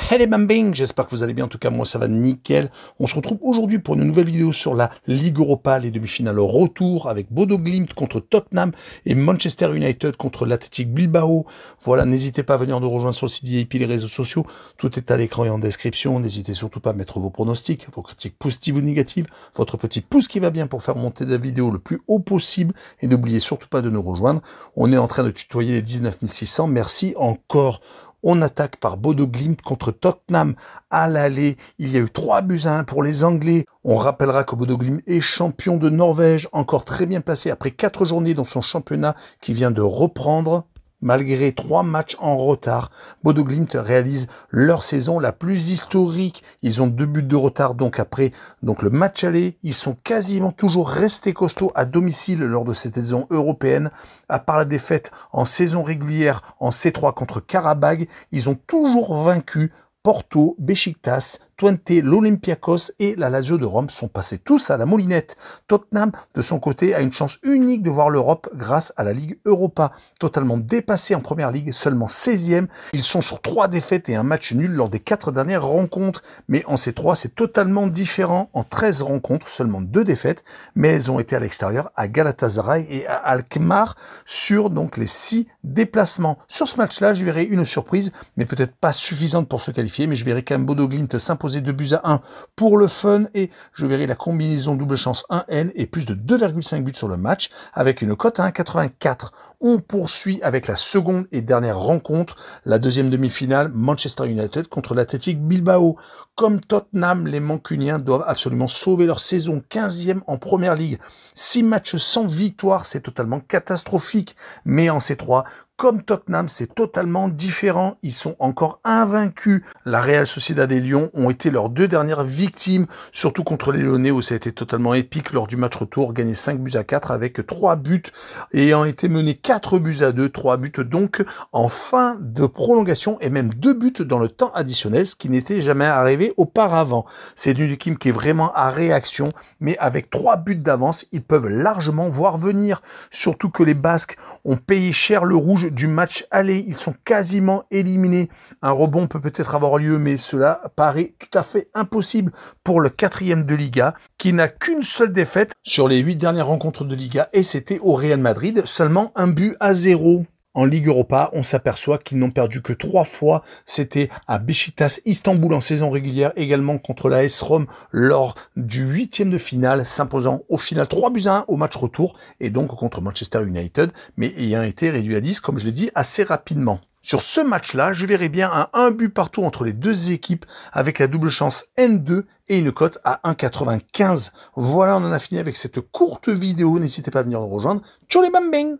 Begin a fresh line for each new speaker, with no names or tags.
Hey les bambing, j'espère que vous allez bien, en tout cas moi ça va nickel. On se retrouve aujourd'hui pour une nouvelle vidéo sur la Ligue Europa, les demi-finales retour avec Bodo Glimt contre Tottenham et Manchester United contre l'Athletic Bilbao. Voilà, n'hésitez pas à venir nous rejoindre sur le site VIP, les réseaux sociaux, tout est à l'écran et en description. N'hésitez surtout pas à mettre vos pronostics, vos critiques positives ou négatives, votre petit pouce qui va bien pour faire monter la vidéo le plus haut possible et n'oubliez surtout pas de nous rejoindre. On est en train de tutoyer les 19 600, merci encore. On attaque par Bodo Glimt contre Tottenham à l'aller. Il y a eu 3-1 pour les Anglais. On rappellera que Bodo Glimt est champion de Norvège, encore très bien placé après 4 journées dans son championnat qui vient de reprendre. Malgré 3 matchs en retard, Bodo Glimt réalise leur saison la plus historique. Ils ont 2 buts de retard donc après le match aller. Ils sont quasiment toujours restés costauds à domicile lors de cette saison européenne. À part la défaite en saison régulière en C3 contre Karabag, ils ont toujours vaincu Porto, Beşiktaş, Twente, l'Olympiakos et la Lazio de Rome sont passés tous à la moulinette. Tottenham, de son côté, a une chance unique de voir l'Europe grâce à la Ligue Europa. Totalement dépassés en première ligue, seulement 16e. Ils sont sur 3 défaites et un match nul lors des 4 dernières rencontres. Mais en C3, c'est totalement différent. En 13 rencontres, seulement 2 défaites, mais elles ont été à l'extérieur, à Galatasaray et à Alkmaar, sur donc les 6 déplacements. Sur ce match-là, je verrai une surprise, mais peut-être pas suffisante pour se qualifier, mais je verrai quand même Bodo Glimt s'imposer 2-1 pour le fun et je verrai la combinaison double chance 1N et plus de 2,5 buts sur le match avec une cote à 1,84. On poursuit avec la seconde et dernière rencontre, la deuxième demi-finale Manchester United contre l'Athletic Bilbao. Comme Tottenham, les Mancuniens doivent absolument sauver leur saison 15e en première ligue. 6 matchs sans victoire, c'est totalement catastrophique, mais en C3, comme Tottenham, c'est totalement différent. Ils sont encore invaincus. La Real Sociedad et Lyon ont été leurs 2 dernières victimes, surtout contre les Lyonnais où ça a été totalement épique lors du match retour, gagné 5-4 avec 3 buts ayant été mené 4-2, 3 buts donc en fin de prolongation et même 2 buts dans le temps additionnel, ce qui n'était jamais arrivé auparavant. C'est une équipe qui est vraiment à réaction, mais avec 3 buts d'avance, ils peuvent largement voir venir. Surtout que les Basques ont payé cher le rouge du match aller, ils sont quasiment éliminés. Un rebond peut peut-être avoir lieu, mais cela paraît tout à fait impossible pour le 4e de Liga, qui n'a qu'une seule défaite sur les 8 dernières rencontres de Liga, et c'était au Real Madrid, seulement 1-0. En Ligue Europa, on s'aperçoit qu'ils n'ont perdu que 3 fois. C'était à Beşiktaş Istanbul en saison régulière, également contre la AS Rome lors du 8e de finale, s'imposant au final 3-1 au match retour, et donc contre Manchester United, mais ayant été réduit à 10, comme je l'ai dit, assez rapidement. Sur ce match-là, je verrai bien un but partout entre les deux équipes avec la double chance N2 et une cote à 1,95. Voilà, on en a fini avec cette courte vidéo. N'hésitez pas à venir nous rejoindre. Ciao les bambins!